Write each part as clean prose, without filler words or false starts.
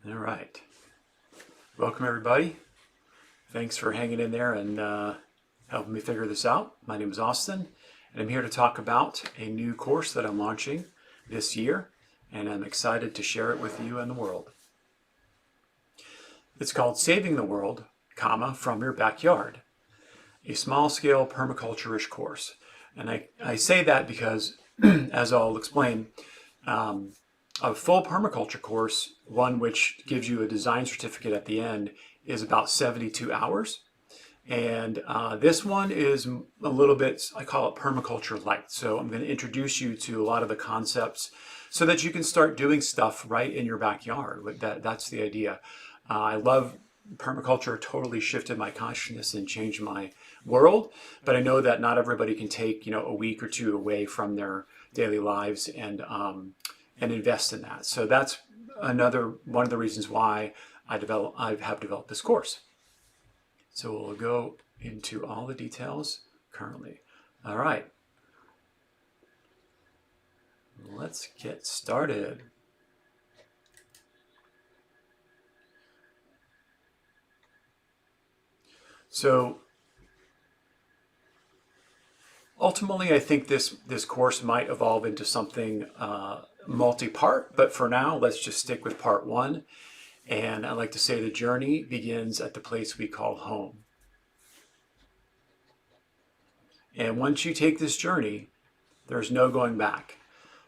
All right. Welcome, everybody. Thanks for hanging in there and helping me figure this out. My name is Austin, and I'm here to talk about a new course that I'm launching this year, and I'm excited to share it with you and the world. It's called Saving the World, from Your Backyard, a small-scale permaculture-ish course. And I say that because, as I'll explain, a full permaculture course, one which gives you a design certificate at the end, is about 72 hours. And this one is a little bit, I call it permaculture light. So I'm going to introduce you to a lot of the concepts so that you can start doing stuff right in your backyard. That's the idea. I love permaculture, totally shifted my consciousness and changed my world. But I know that not everybody can take, a week or two away from their daily lives and invest in that. So that's another one of the reasons why I have developed this course. So we'll go into all the details currently. All right. Let's get started. So ultimately, I think this course might evolve into something multi-part, but for now, let's just stick with part one. And I like to say the journey begins at the place we call home. And once you take this journey, there's no going back.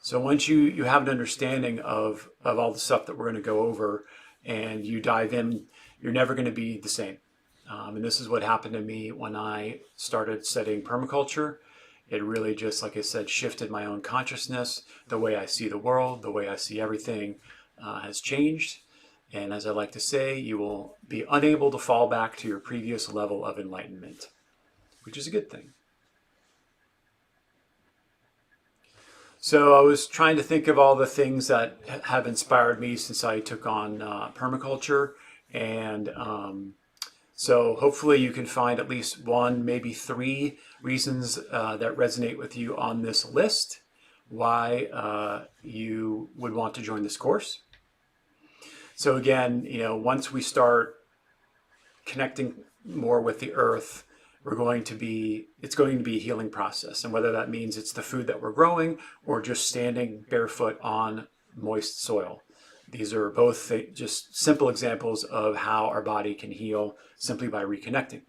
So once you have an understanding of all the stuff that we're going to go over and you dive in, you're never going to be the same. And this is what happened to me when I started studying permaculture. It really just, like I said, shifted my own consciousness. The way I see the world, the way I see everything has changed. And as I like to say, you will be unable to fall back to your previous level of enlightenment, which is a good thing. So I was trying to think of all the things that have inspired me since I took on permaculture. And so hopefully you can find at least one, maybe three reasons that resonate with you on this list, why you would want to join this course. So again, once we start connecting more with the earth, it's going to be a healing process. And whether that means it's the food that we're growing or just standing barefoot on moist soil. These are both just simple examples of how our body can heal simply by reconnecting.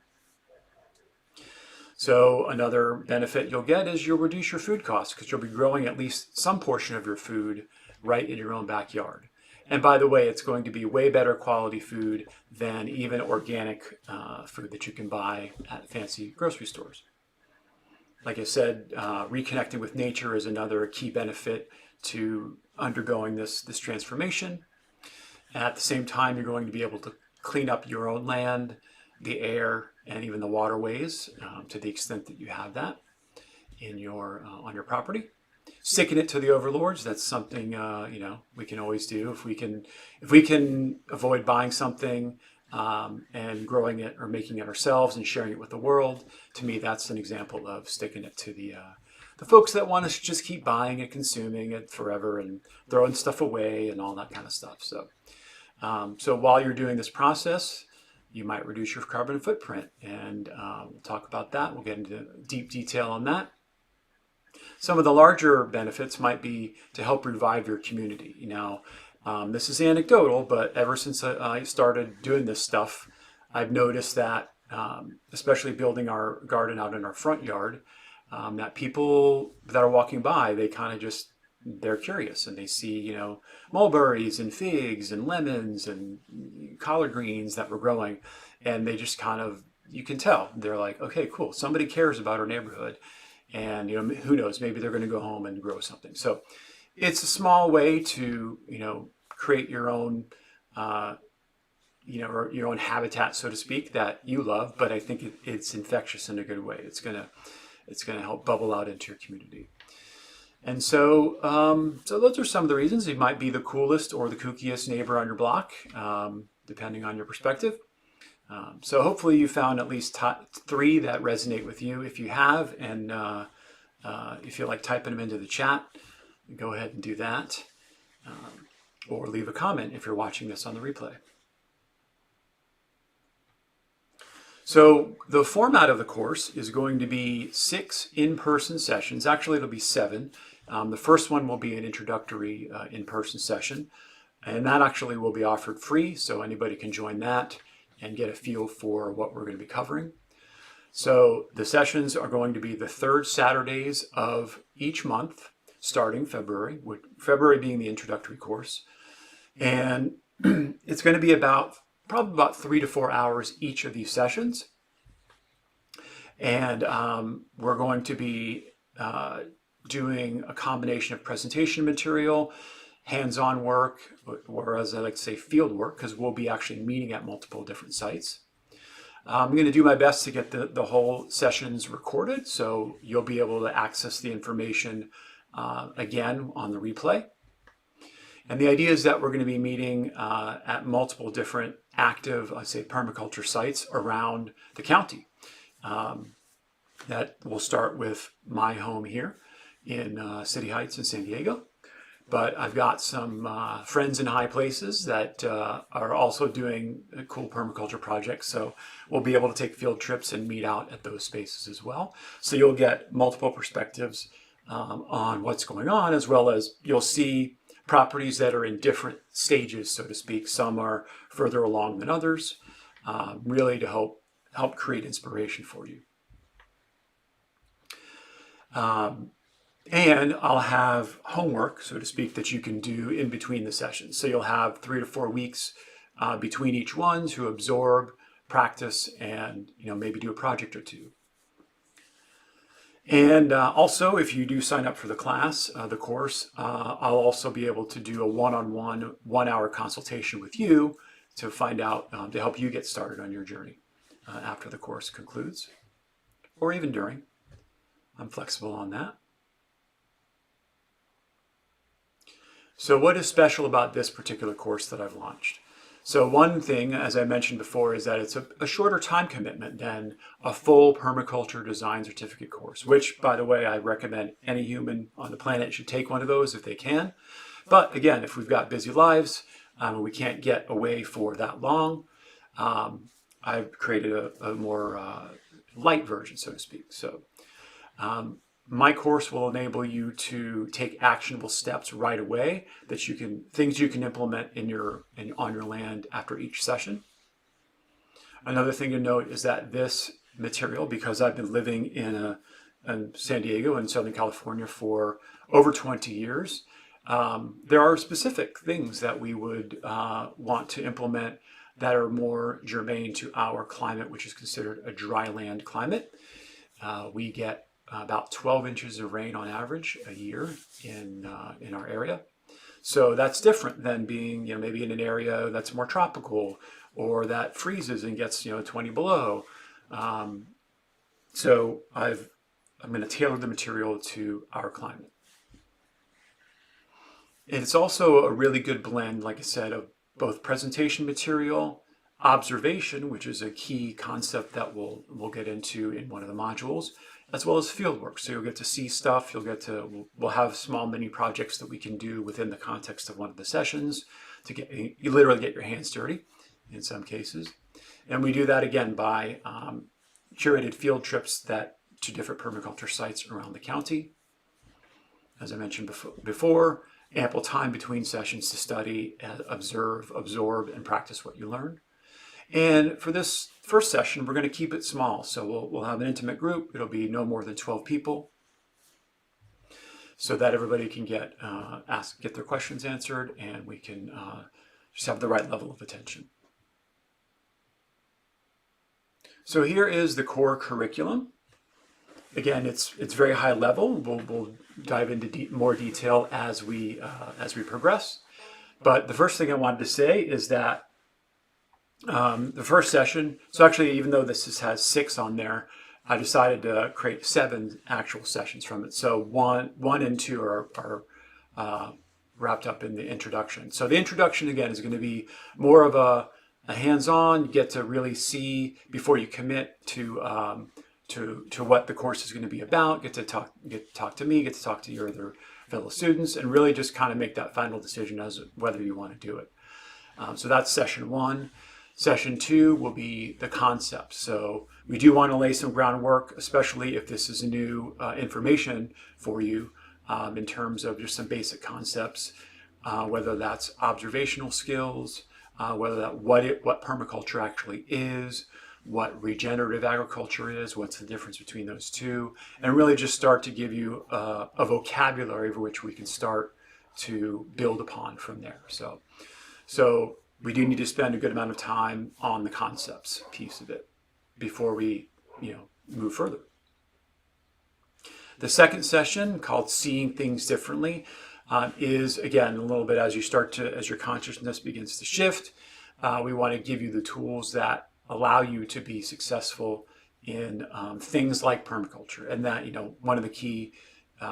So another benefit you'll get is you'll reduce your food costs because you'll be growing at least some portion of your food right in your own backyard. And by the way, it's going to be way better quality food than even organic food that you can buy at fancy grocery stores. Like I said, reconnecting with nature is another key benefit to undergoing this transformation. And at the same time, you're going to be able to clean up your own land, the air, and even the waterways to the extent that you have that in on your property. Sticking it to the overlords, that's something we can always do. If we can avoid buying something and growing it or making it ourselves and sharing it with the world, to me that's an example of sticking it to the folks that want to just keep buying it, consuming it forever, and throwing stuff away and all that kind of stuff. So while you're doing this process, you might reduce your carbon footprint, and we'll talk about that. We'll get into deep detail on that. Some of the larger benefits might be to help revive your community. This is anecdotal, but ever since I started doing this stuff, I've noticed that, especially building our garden out in our front yard, that people that are walking by, they kind of they're curious and they see, mulberries and figs and lemons and collard greens that we're growing. And they just you can tell, they're like, okay, cool. Somebody cares about our neighborhood. And, who knows, maybe they're going to go home and grow something. So it's a small way to, create your own, your own habitat, so to speak, that you love. But I think it's infectious in a good way. It's going to help bubble out into your community. And so those are some of the reasons. You might be the coolest or the kookiest neighbor on your block, depending on your perspective. So hopefully you found at least three that resonate with you. If you have, and if you like typing them into the chat, go ahead and do that. or leave a comment if you're watching this on the replay. So the format of the course is going to be 6 in-person sessions. Actually, it'll be 7. The first one will be an introductory in-person session, and that actually will be offered free, so anybody can join that and get a feel for what we're going to be covering. So the sessions are going to be the 3rd Saturdays of each month, starting February, with February being the introductory course. And it's going to be probably about 3 to 4 hours each of these sessions. And we're going to be doing a combination of presentation material, hands-on work, or as I like to say, field work, because we'll be actually meeting at multiple different sites. I'm going to do my best to get the whole sessions recorded, so you'll be able to access the information again on the replay. And the idea is that we're going to be meeting at multiple different active, I'd say, permaculture sites around the county. That will start with my home here in City Heights in San Diego. But I've got some friends in high places that are also doing cool permaculture projects. So we'll be able to take field trips and meet out at those spaces as well. So you'll get multiple perspectives on what's going on, as well as you'll see properties that are in different stages, so to speak. Some are further along than others, really to help create inspiration for you. And I'll have homework, so to speak, that you can do in between the sessions. So you'll have 3 to 4 weeks between each one to absorb, practice, and maybe do a project or two. And also, if you do sign up for the class, the course, I'll also be able to do a one-on-one, 1-hour consultation with you to find out, to help you get started on your journey after the course concludes, or even during. I'm flexible on that. So what is special about this particular course that I've launched? So one thing, as I mentioned before, is that it's a shorter time commitment than a full permaculture design certificate course, which, by the way, I recommend any human on the planet should take one of those if they can. But again, if we've got busy lives, we can't get away for that long, I've created a more light version, so to speak. So my course will enable you to take actionable steps right away things you can implement on your land after each session. Another thing to note is that this material, because I've been living in San Diego and Southern California for over 20 years, there are specific things that we would want to implement that are more germane to our climate, which is considered a dry land climate. We get about 12 inches of rain on average a year in our area. So that's different than being, maybe in an area that's more tropical or that freezes and gets, 20 below. So I'm going to tailor the material to our climate. It's also a really good blend, like I said, of both presentation material, observation, which is a key concept that we'll get into in one of the modules, as well as field work. So you'll get to see stuff, we'll have small mini projects that we can do within the context of one of the sessions to you literally get your hands dirty in some cases. And we do that again by curated field trips to different permaculture sites around the county. As I mentioned before, ample time between sessions to study, observe, absorb, and practice what you learn. And for this first session, we're going to keep it small. So we'll have an intimate group. It'll be no more than 12 people so that everybody can get their questions answered, and we can just have the right level of attention. So here is the core curriculum. Again, it's very high level. We'll dive into more detail as we progress. But the first thing I wanted to say is that the first session, so actually, even though this has 6 on there, I decided to create 7 actual sessions from it. So 1 and 2 are wrapped up in the introduction. So the introduction, again, is going to be more of a hands-on. You get to really see before you commit to what the course is going to be about. Get to talk to me, get to talk to your other fellow students, and really just kind of make that final decision as whether you want to do it. So that's session 1. Session 2 will be the concepts. So we do want to lay some groundwork, especially if this is new information for you, in terms of just some basic concepts, whether that's observational skills, whether that what permaculture actually is, what regenerative agriculture is, what's the difference between those two, and really just start to give you a vocabulary over which we can start to build upon from there. So we do need to spend a good amount of time on the concepts piece of it before we, move further. The second session, called Seeing Things Differently, is again a little bit as your consciousness begins to shift. We want to give you the tools that allow you to be successful in things like permaculture, and that one of the key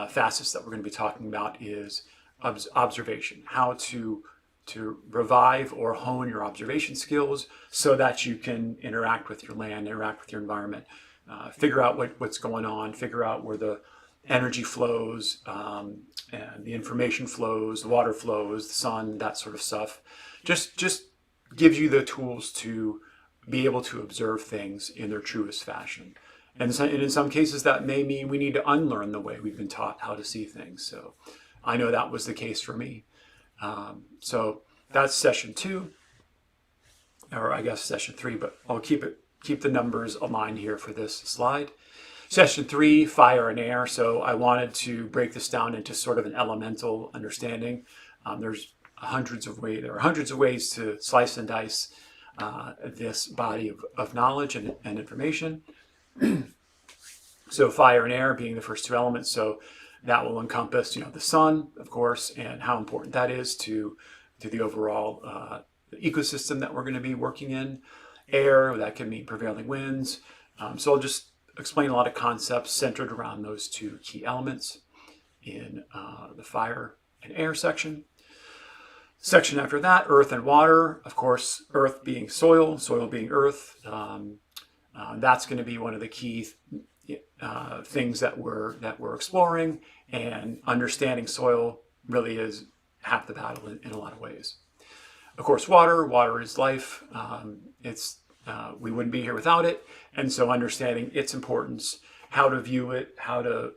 facets that we're going to be talking about is observation, how to revive or hone your observation skills so that you can interact with your land, interact with your environment, figure out what's going on, figure out where the energy flows, and the information flows, the water flows, the sun, that sort of stuff. Just gives you the tools to be able to observe things in their truest fashion. And in some cases that may mean we need to unlearn the way we've been taught how to see things. So I know that was the case for me. So that's session 2, or I guess session 3, but I'll keep the numbers aligned here for this slide. Session 3, fire and air. So I wanted to break this down into sort of an elemental understanding. There are hundreds of ways to slice and dice this body of knowledge and information. So fire and air being the first 2 elements. So that will encompass, the sun, of course, and how important that is to the overall ecosystem that we're going to be working in. Air, that can mean prevailing winds. So I'll just explain a lot of concepts centered around those 2 key elements in the fire and air section. Section after that, earth and water. Of course, earth being soil, soil being earth. That's going to be one of the key things that we're exploring, and understanding soil really is half the battle in a lot of ways. Of course, water is life. We wouldn't be here without it, and so understanding its importance, how to view it, how to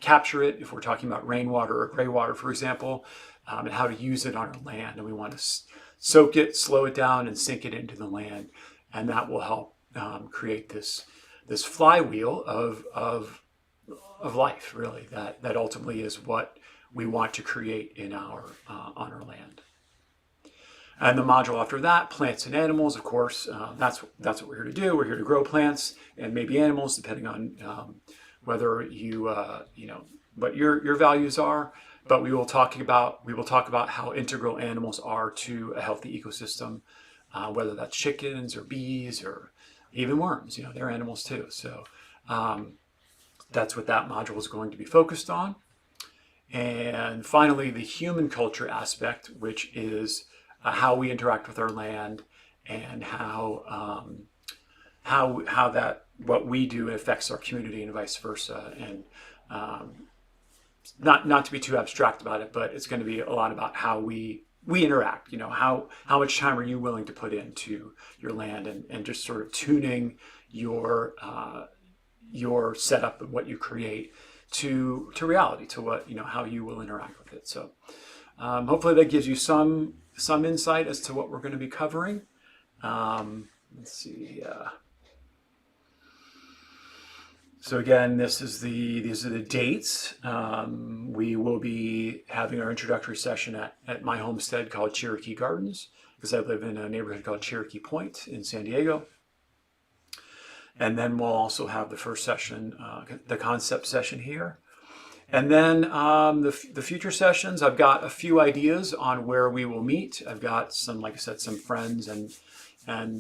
capture it if we're talking about rainwater or gray water, for example, and how to use it on our land. And we want to soak it, slow it down, and sink it into the land, and that will help create this flywheel of life, really, that ultimately is what we want to create in on our land. And the module after that, plants and animals, of course, that's what we're here to do. We're here to grow plants and maybe animals, depending on whether what your values are. But we will talk about how integral animals are to a healthy ecosystem, whether that's chickens or bees or even worms. They're animals too. So that's what that module is going to be focused on. And finally, the human culture aspect, which is how we interact with our land, and how that what we do affects our community and vice versa. And not to be too abstract about it, but it's going to be a lot about how we interact. How much time are you willing to put into your land, and just sort of tuning your setup and what you create to reality, to what how you will interact with it. So hopefully that gives you some insight as to what we're going to be covering. Let's see. So again, these are the dates. We will be having our introductory session at my homestead called Cherokee Gardens, because I live in a neighborhood called Cherokee Point in San Diego. And then we'll also have the first session, the concept session here. And then the future sessions, I've got a few ideas on where we will meet. I've got some, like I said, some friends and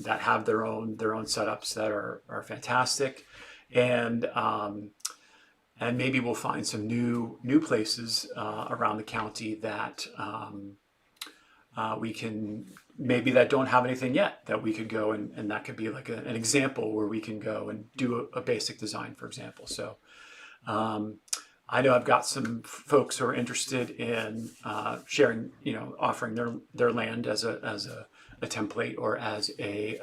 that have their own setups that are fantastic. And maybe we'll find some new places around the county that we can, maybe that don't have anything yet, that we could go and that could be like an example where we can go and do a basic design, for example. So I know I've got some folks who are interested in sharing, offering their land as a template or as a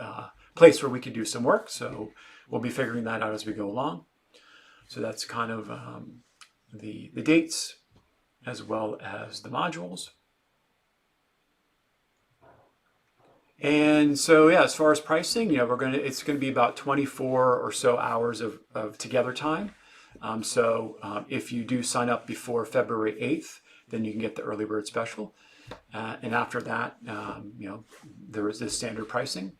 place where we could do some work. So we'll be figuring that out as we go along. So that's kind of the dates as well as the modules. And so, yeah, as far as pricing, it's gonna be about 24 or so hours of together time. If you do sign up before February 8th, then you can get the early bird special. And after that, there is this standard pricing.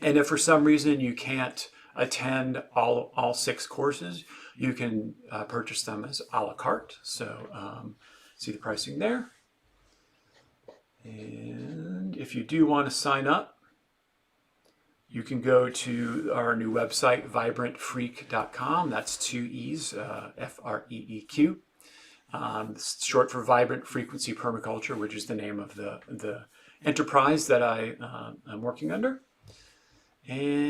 And if for some reason you can't attend all 6 courses, you can purchase them as a la carte. So see the pricing there. And if you do want to sign up, you can go to our new website, vibrantfreq.com. That's 2 E's, F-R-E-E-Q. It's short for Vibrant Frequency Permaculture, which is the name of the enterprise that I'm working under. And